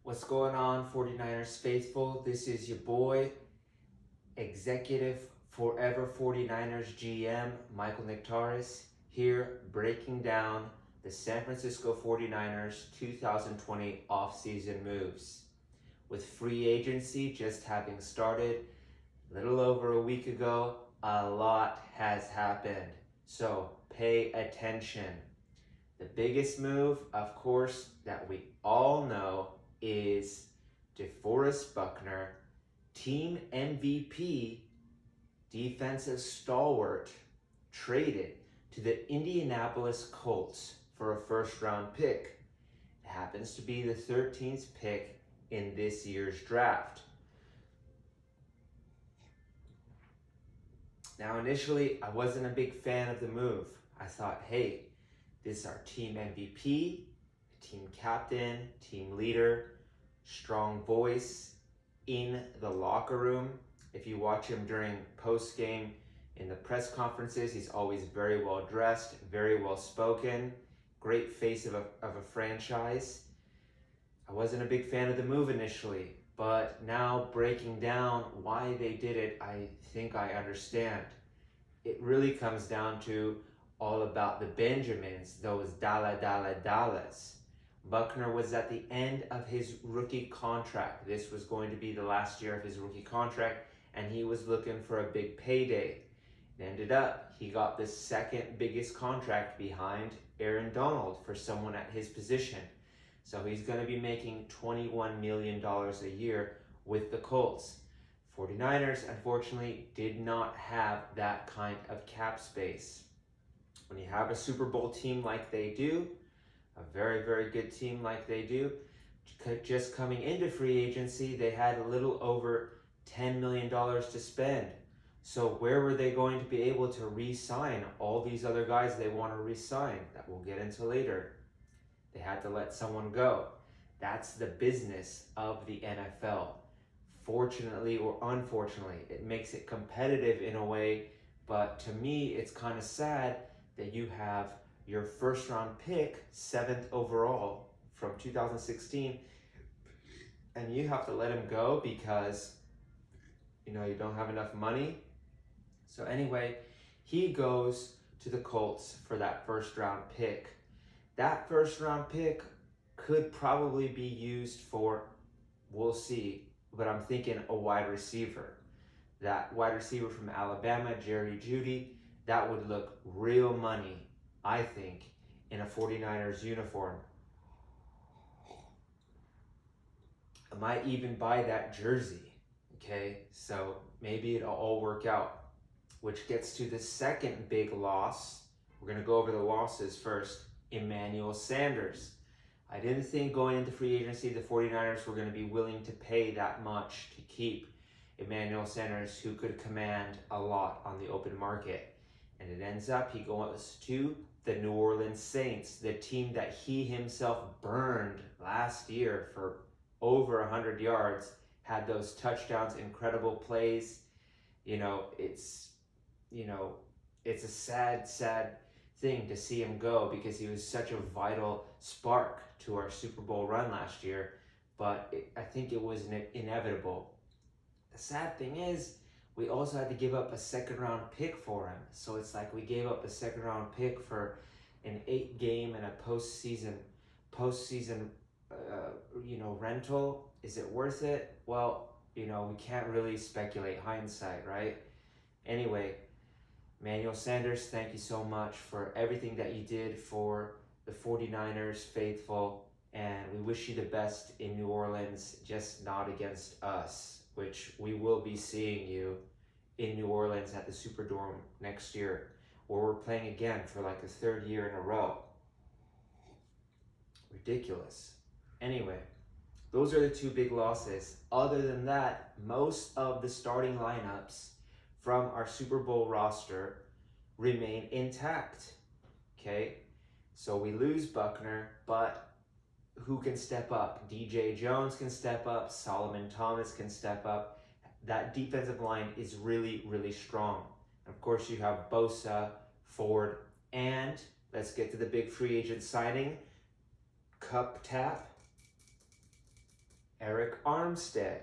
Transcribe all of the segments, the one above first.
What's going on, 49ers faithful? This is your boy, Executive 4Ever49ers GM, Michael Nectaris, here breaking down the San Francisco 49ers 2020 offseason moves. With free agency just having started a little over a week ago, a lot has happened. So pay attention. The biggest move, of course, that we all know is DeForest Buckner, team MVP, defensive stalwart, traded to the Indianapolis Colts for a first-round pick. It happens to be the 13th pick in this year's draft. Now, initially, I wasn't a big fan of the move. I thought, hey, this is our team MVP, team captain, team leader, strong voice in the locker room. If you watch him during post-game in the press conferences, he's always very well dressed, very well spoken, great face of a franchise. I wasn't a big fan of the move initially, but now breaking down why they did it, I think I understand. It really comes down to all about the Benjamins, those dollas. Buckner was at the end of his rookie contract. This was going to be the last year of his rookie contract, and he was looking for a big payday. It ended up, he got the second biggest contract behind Aaron Donald for someone at his position. So he's going to be making $21 million a year with the Colts. 49ers, unfortunately, did not have that kind of cap space. When you have a Super Bowl team like they do, a very, very good team like they do, just coming into free agency, they had a little over $10 million to spend. So where were they going to be able to re-sign all these other guys they want to re-sign that we'll get into later? They had to let someone go. That's the business of the NFL. Fortunately or unfortunately, it makes it competitive in a way, but to me, it's kind of sad that you have your first round pick, 7th overall from 2016, and you have to let him go because, you don't have enough money. So anyway, he goes to the Colts for that first round pick. That first round pick could probably be used for, we'll see, but I'm thinking a wide receiver. That wide receiver from Alabama, Jerry Jeudy, that would look real money, I think, in a 49ers uniform. I might even buy that jersey, okay? So maybe it'll all work out, which gets to the second big loss. We're going to go over the losses first. Emmanuel Sanders. I didn't think going into free agency the 49ers were going to be willing to pay that much to keep Emmanuel Sanders, who could command a lot on the open market. And it ends up he goes to the New Orleans Saints, the team that he himself burned last year for over 100 yards, had those touchdowns, incredible plays. It's a sad thing to see him go because he was such a vital spark to our Super Bowl run last year, but I think it was inevitable. The sad thing is, we also had to give up a second round pick for him. So it's like we gave up a second round pick for an 8-game and a postseason rental. Is it worth it? Well, we can't really speculate hindsight, right? Anyway, Emmanuel Sanders, thank you so much for everything that you did for the 49ers faithful, and we wish you the best in New Orleans, just not against us, which we will be seeing you in New Orleans at the Superdome next year, where we're playing again for like the 3rd year in a row. Ridiculous. Anyway, those are the two big losses. Other than that, most of the starting lineups from our Super Bowl roster remain intact, okay? So we lose Buckner, but who can step up? DJ Jones can step up, Solomon Thomas can step up. That defensive line is really, really strong. Of course, you have Bosa, Ford, and let's get to the big free agent signing, Cup Tap. Arik Armstead,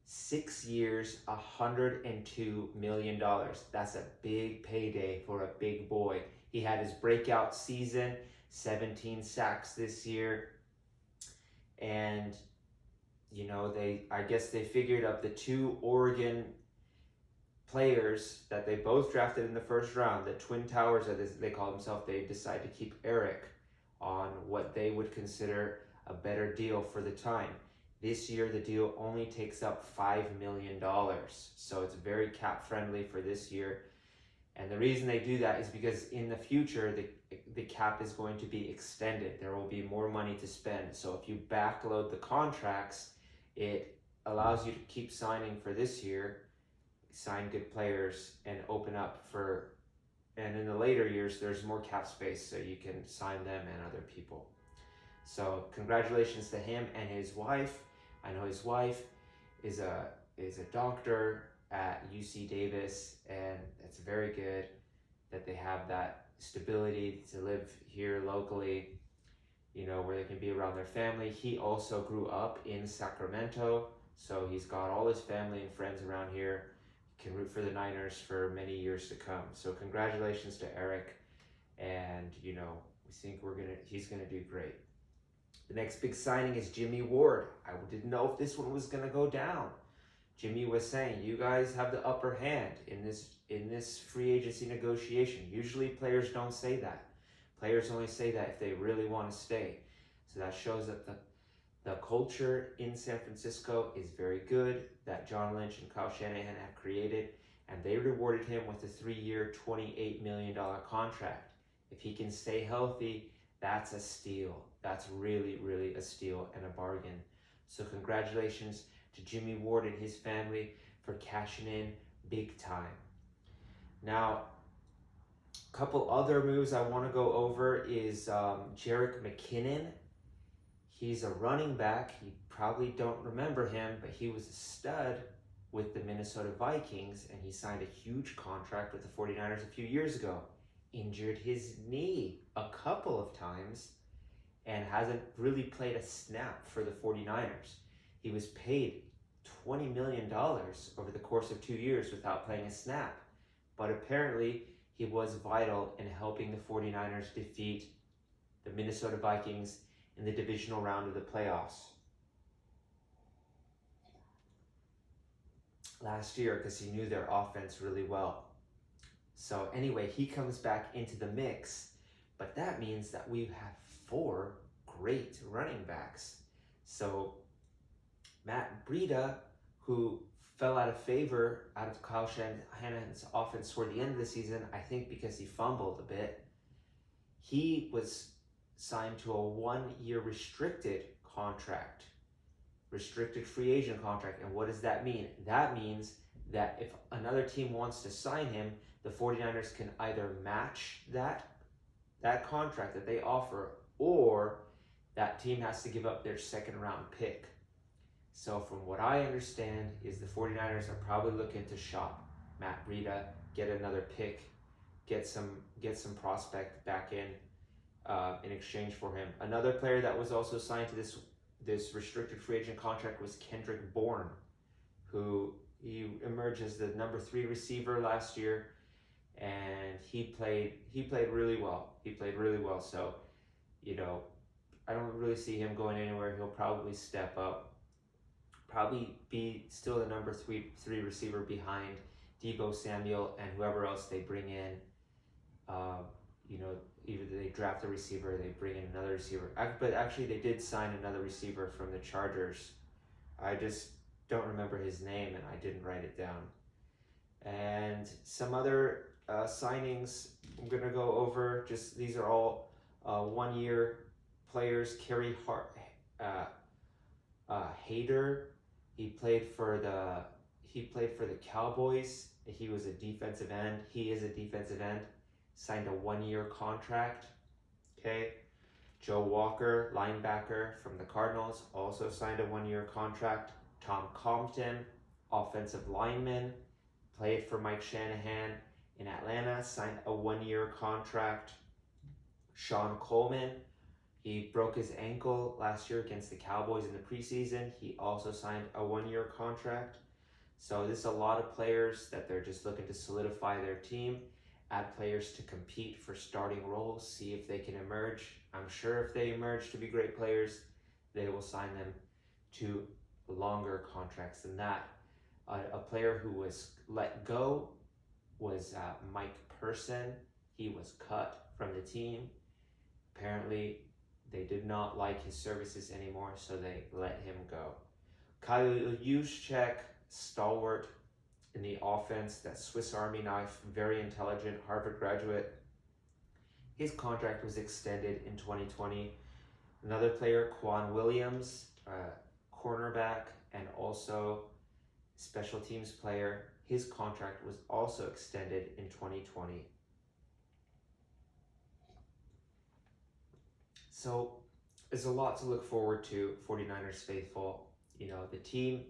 6 years, $102 million. That's a big payday for a big boy. He had his breakout season, 17 sacks this year. And, you know, I guess they figured of the two Oregon players that they both drafted in the first round, the Twin Towers, as they call themselves, they decided to keep Arik on what they would consider a better deal for the time. This year, the deal only takes up $5 million. So it's very cap friendly for this year. And the reason they do that is because in the future, the cap is going to be extended. There will be more money to spend. So if you backload the contracts, it allows you to keep signing for this year, sign good players, and open up for, and in the later years, there's more cap space so you can sign them and other people. So congratulations to him and his wife. I know his wife is a doctor at UC Davis, and it's very good that they have that stability to live here locally, you know, where they can be around their family. He also grew up in Sacramento, so he's got all his family and friends around here. He can root for the Niners for many years to come. So congratulations to Arik, and you know, we think he's gonna do great. The next big signing is Jimmie Ward. I didn't know if this one was going to go down. Jimmie was saying, you guys have the upper hand in this free agency negotiation. Usually players don't say that. Players only say that if they really want to stay. So that shows that the culture in San Francisco is very good, that John Lynch and Kyle Shanahan have created, and they rewarded him with a 3-year, $28 million contract. If he can stay healthy, that's a steal. That's really, really a steal and a bargain. So congratulations to Jimmie Ward and his family for cashing in big time. Now, a couple other moves I want to go over is Jerick McKinnon. He's a running back. You probably don't remember him, but he was a stud with the Minnesota Vikings, and he signed a huge contract with the 49ers a few years ago. Injured his knee a couple of times and hasn't really played a snap for the 49ers. He was paid $20 million over the course of 2 years without playing a snap. But apparently, he was vital in helping the 49ers defeat the Minnesota Vikings in the divisional round of the playoffs last year because he knew their offense really well. So anyway, he comes back into the mix, but that means that we have 4 great running backs. So Matt Breida, who fell out of favor out of Kyle Shanahan's offense toward the end of the season, I think because he fumbled a bit, he was signed to a 1-year restricted contract, restricted free agent contract. And what does that mean? That means that if another team wants to sign him, the 49ers can either match that contract that they offer, or that team has to give up their 2nd round pick. So from what I understand is the 49ers are probably looking to shop Matt Breida, get another pick, get some prospect back in exchange for him. Another player that was also signed to this restricted free agent contract was Kendrick Bourne, who he emerged as the number 3 receiver last year, and he played really well. He played really well. So, you know, I don't really see him going anywhere. He'll probably step up, probably be still the number 3 receiver behind Deebo Samuel and whoever else they bring in. You know, either they draft a receiver, or they bring in another receiver. But actually, they did sign another receiver from the Chargers. I just don't remember his name, and I didn't write it down. And some other signings I'm going to go over. Just these are all 1-year players. Kerry Hayter, he played for the Cowboys. He was a defensive end. He is a defensive end. Signed a 1-year contract. Okay. Joe Walker, linebacker from the Cardinals, also signed a 1-year contract. Tom Compton, offensive lineman, played for Mike Shanahan in Atlanta, signed a 1-year contract. Sean Coleman, He broke his ankle last year against the Cowboys in the preseason. He also signed a 1-year contract. So this is a lot of players that they're just looking to solidify their team, add players to compete for starting roles, see if they can emerge. I'm sure if they emerge to be great players, they will sign them to longer contracts than that. A player who was let go was Mike Person. He was cut from the team. Apparently, they did not like his services anymore, so they let him go. Kyle Juszczyk, stalwart in the offense, that Swiss Army knife, very intelligent, Harvard graduate. His contract was extended in 2020. Another player, Quan Williams, cornerback and also special teams player, his contract was also extended in 2020. So there's a lot to look forward to, 49ers faithful. You know, the team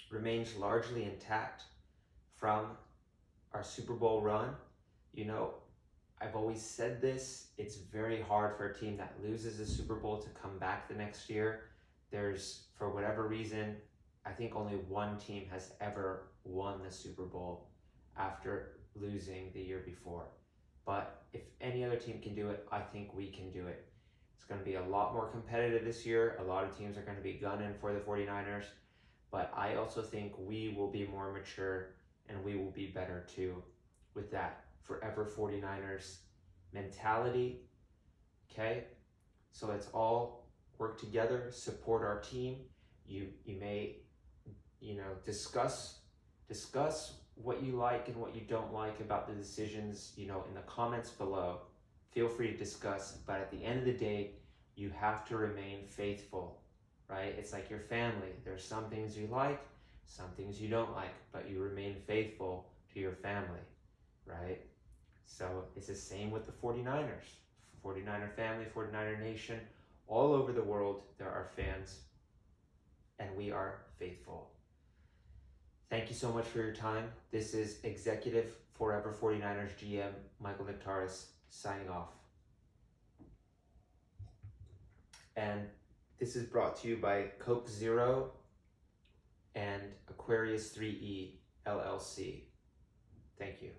remains largely intact from our Super Bowl run. You know, I've always said this, it's very hard for a team that loses a Super Bowl to come back the next year. There's, for whatever reason, I think only one team has ever won the Super Bowl after losing the year before. But if any other team can do it, I think we can do it. It's going to be a lot more competitive this year. A lot of teams are going to be gunning for the 49ers. But I also think we will be more mature and we will be better too with that forever 49ers mentality. Okay? So let's all work together, support our team. You may, discuss what you like and what you don't like about the decisions, in the comments below. Feel free to discuss, but at the end of the day, you have to remain faithful, right? It's like your family. There's some things you like, some things you don't like, but you remain faithful to your family, right? So it's the same with the 49ers. 49er family, 49er nation, all over the world, there are fans, and we are faithful. Thank you so much for your time. This is Executive 4Ever49ers GM Michael Nectaris signing off. And this is brought to you by Coke Zero and Aquarius 3E LLC. Thank you.